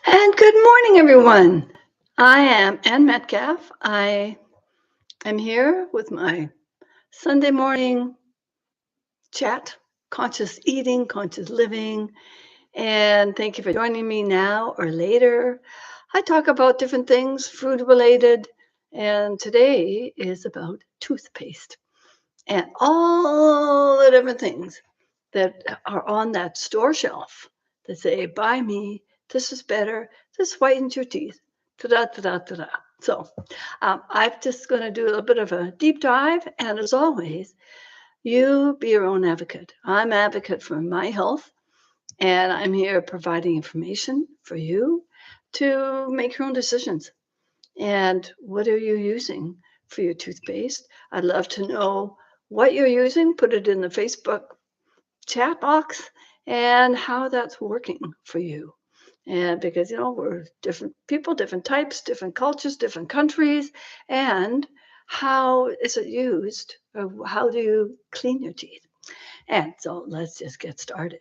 And good morning, everyone. I am Ann Metcalf. I am here with my Sunday morning chat, conscious eating, conscious living. And thank you for joining me now or later. I talk about different things, food related. And today is about toothpaste and all the different things that are on that store shelf that say, buy me, this is better, this whitens your teeth, da da da da da. So I'm just going to do a little bit of a deep dive. And as always, you be your own advocate. I'm advocate for my health, and I'm here providing information for you to make your own decisions. And what are you using for your toothpaste? I'd love to know what you're using. Put it in the Facebook chat box and how that's working for you. And because, we're different people, different types, different cultures, different countries. And how is it used? Or how do you clean your teeth? And so let's just get started.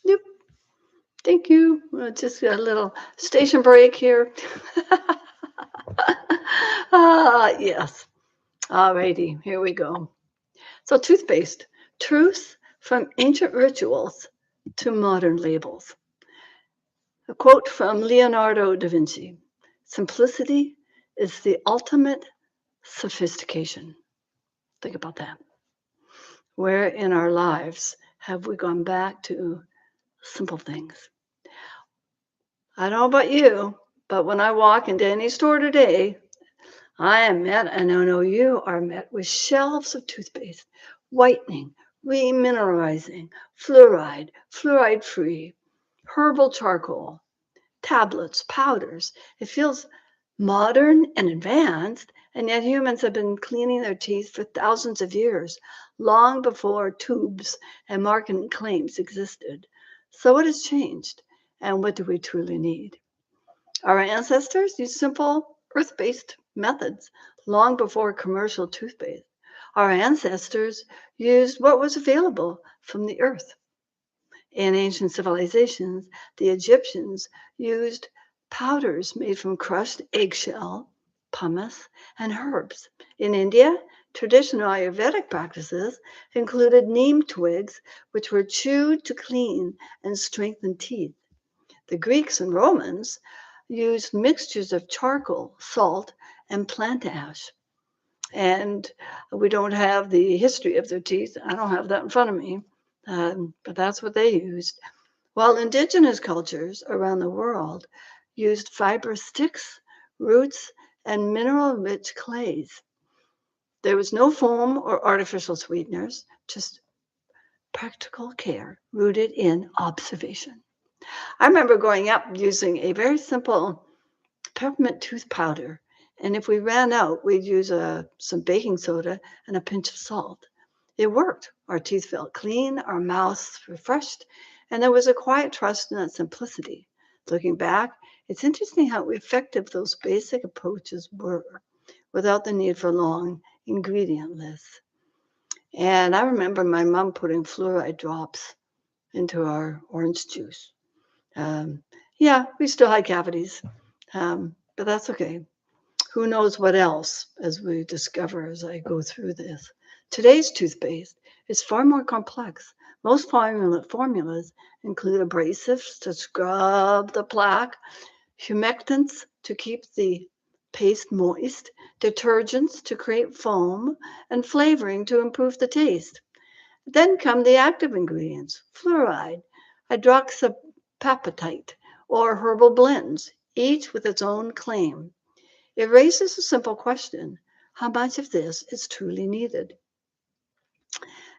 Yep. Thank you. Just a little station break here. Yes. Alrighty, here we go. So, toothpaste, truth from ancient rituals to modern labels. A quote from Leonardo da Vinci: simplicity is the ultimate sophistication. Think about that. Where in our lives have we gone back to simple things? I don't know about you, but when I walk into any store today, I am met, and I know you are met, with shelves of toothpaste, whitening, remineralizing, fluoride-free, herbal charcoal, tablets, powders. It feels modern and advanced, and yet humans have been cleaning their teeth for thousands of years, long before tubes and marketing claims existed. So what has changed, and what do we truly need? Our ancestors used simple earth-based methods long before commercial toothpaste. Our ancestors used what was available from the earth. In ancient civilizations, the Egyptians used powders made from crushed eggshell, pumice, and herbs. In India, traditional Ayurvedic practices included neem twigs, which were chewed to clean and strengthen teeth. The Greeks and Romans used mixtures of charcoal, salt, and plant ash. And we don't have the history of their teeth. I don't have that in front of me, but that's what they used. While indigenous cultures around the world used fibrous sticks, roots, and mineral-rich clays. There was no foam or artificial sweeteners, just practical care rooted in observation. I remember growing up using a very simple peppermint tooth powder. And if we ran out, we'd use some baking soda and a pinch of salt. It worked. Our teeth felt clean, our mouths refreshed, and there was a quiet trust in that simplicity. Looking back, it's interesting how effective those basic approaches were without the need for long ingredient lists. And I remember my mom putting fluoride drops into our orange juice. Um, yeah, we still had cavities, but that's okay. Who knows what else as we discover as I go through this. Today's toothpaste is far more complex. Most formulas include abrasives to scrub the plaque, humectants to keep the paste moist, detergents to create foam, and flavoring to improve the taste. Then come the active ingredients: fluoride, hydroxyapatite, or herbal blends, each with its own claim. It raises a simple question: how much of this is truly needed?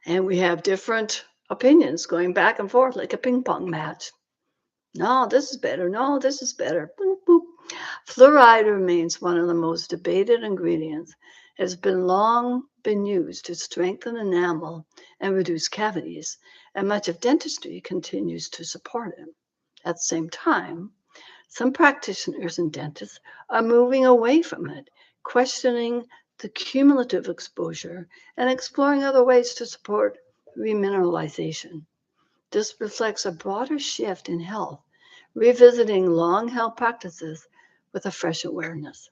And we have different opinions going back and forth like a ping pong match. No, this is better. No, this is better. Boop, boop. Fluoride remains one of the most debated ingredients. It has been long been used to strengthen enamel and reduce cavities, and much of dentistry continues to support it. At the same time, some practitioners and dentists are moving away from it, questioning the cumulative exposure and exploring other ways to support remineralization. This reflects a broader shift in health, revisiting long held practices with a fresh awareness.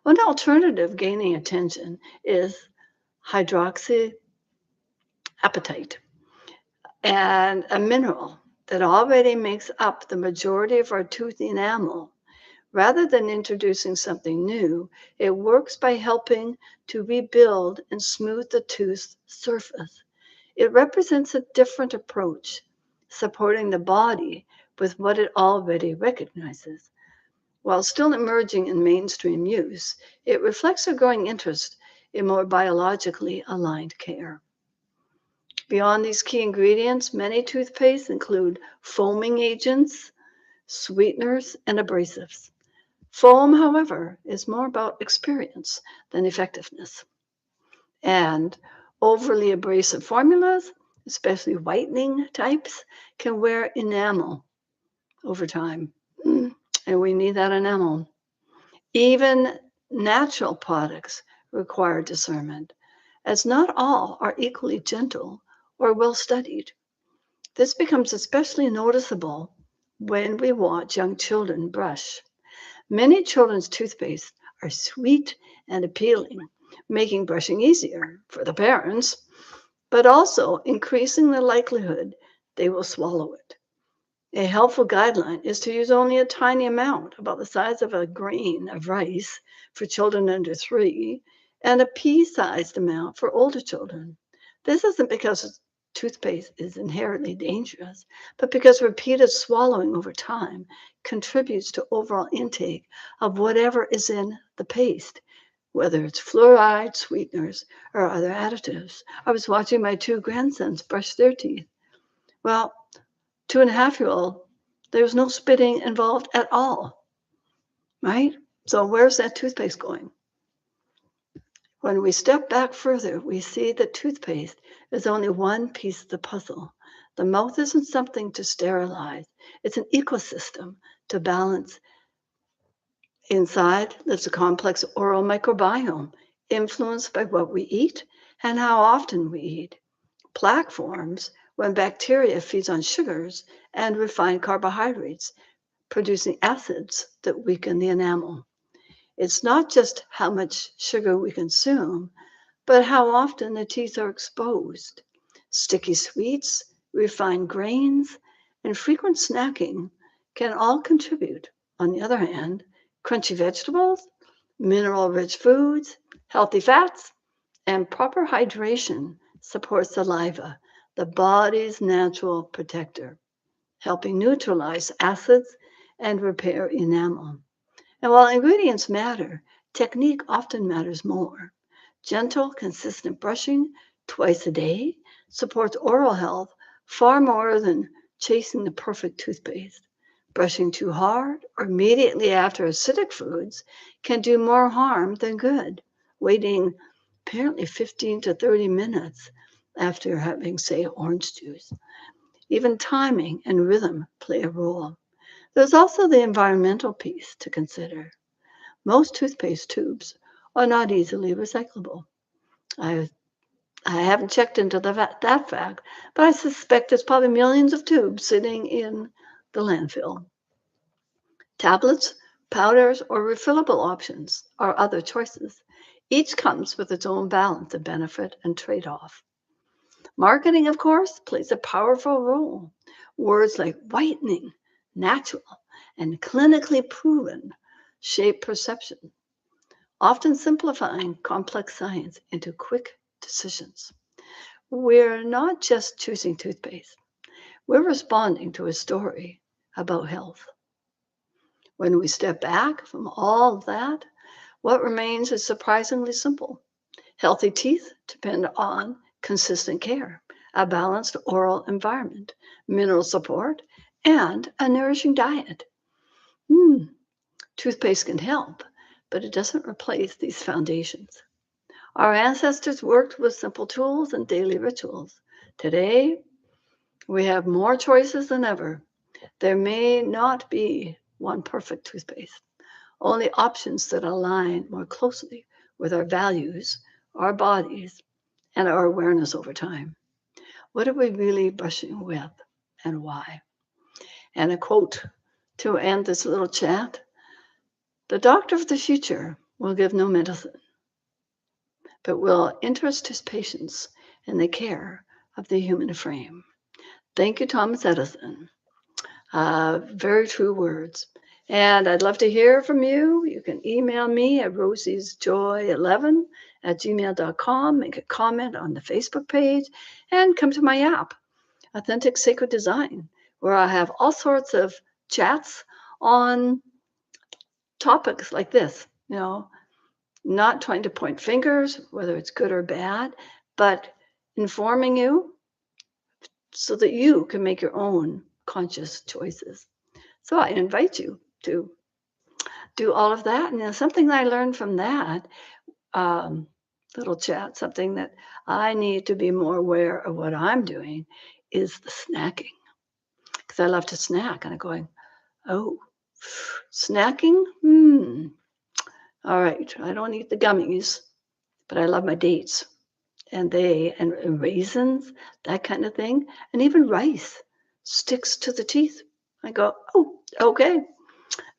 One alternative gaining attention is hydroxyapatite, and a mineral that already makes up the majority of our tooth enamel. Rather than introducing something new, it works by helping to rebuild and smooth the tooth's surface. It represents a different approach, supporting the body with what it already recognizes. While still emerging in mainstream use, it reflects a growing interest in more biologically aligned care. Beyond these key ingredients, many toothpastes include foaming agents, sweeteners, and abrasives. Foam, however, is more about experience than effectiveness. And overly abrasive formulas, especially whitening types, can wear enamel over time. And we need that enamel. Even natural products require discernment, as not all are equally gentle or well studied. This becomes especially noticeable when we watch young children brush. Many children's toothpaste are sweet and appealing, making brushing easier for the parents, but also increasing the likelihood they will swallow it. A helpful guideline is to use only a tiny amount, about the size of a grain of rice for children under 3, and a pea-sized amount for older children. This isn't because toothpaste is inherently dangerous, but because repeated swallowing over time contributes to overall intake of whatever is in the paste, whether it's fluoride, sweeteners, or other additives. I was watching my 2 grandsons brush their teeth. Well, 2.5-year-old, there was no spitting involved at all, right? So where's that toothpaste going? When we step back further, we see that toothpaste is only one piece of the puzzle. The mouth isn't something to sterilize. It's an ecosystem to balance. Inside lives a complex oral microbiome influenced by what we eat and how often we eat. Plaque forms when bacteria feeds on sugars and refined carbohydrates, producing acids that weaken the enamel. It's not just how much sugar we consume, but how often the teeth are exposed. Sticky sweets, refined grains, and frequent snacking can all contribute. On the other hand, crunchy vegetables, mineral-rich foods, healthy fats, and proper hydration support saliva, the body's natural protector, helping neutralize acids and repair enamel. And while ingredients matter, technique often matters more. Gentle, consistent brushing twice a day supports oral health far more than chasing the perfect toothpaste. Brushing too hard or immediately after acidic foods can do more harm than good. Waiting apparently 15 to 30 minutes after having, say, orange juice. Even timing and rhythm play a role. There's also the environmental piece to consider. Most toothpaste tubes are not easily recyclable. I, I haven't checked into that fact, but I suspect there's probably millions of tubes sitting in the landfill. Tablets, powders, or refillable options are other choices. Each comes with its own balance of benefit and trade off. Marketing, of course, plays a powerful role. Words like whitening, natural, and clinically proven shape perception, often simplifying complex science into quick decisions. We're not just choosing toothpaste, we're responding to a story about health. When we step back from all of that, what remains is surprisingly simple. Healthy teeth depend on consistent care, a balanced oral environment, mineral support, and a nourishing diet. Toothpaste can help, but it doesn't replace these foundations. Our ancestors worked with simple tools and daily rituals. Today, we have more choices than ever. There may not be one perfect toothpaste, only options that align more closely with our values, our bodies, and our awareness over time. What are we really brushing with and why? And a quote to end this little chat: the doctor of the future will give no medicine, but will interest his patients in the care of the human frame. Thank you, Thomas Edison. Very true words. And I'd love to hear from you. You can email me at rosiesjoy11@gmail.com, make a comment on the Facebook page, and come to my app, Authentic Sacred Design, where I have all sorts of chats on topics like this, not trying to point fingers, whether it's good or bad, but informing you so that you can make your own conscious choices. So I invite you to do all of that. And something that I learned from that um, little chat, something that I need to be more aware of what I'm doing is the snacking. Because I love to snack and I'm going, oh, snacking? All right, I don't eat the gummies, but I love my dates and raisins, that kind of thing. And even rice sticks to the teeth. I go, oh, okay,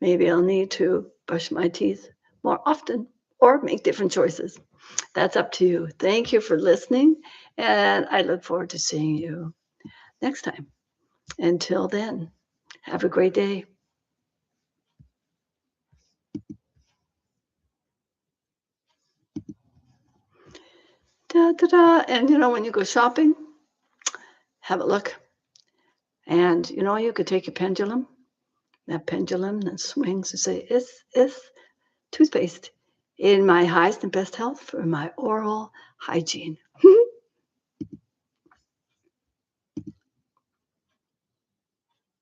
maybe I'll need to brush my teeth more often or make different choices. That's up to you. Thank you for listening, and I look forward to seeing you next time. Until then, have a great day. Da, da, da. And when you go shopping, have a look. And you could take your pendulum, that pendulum that swings and say, is toothpaste in my highest and best health for my oral hygiene.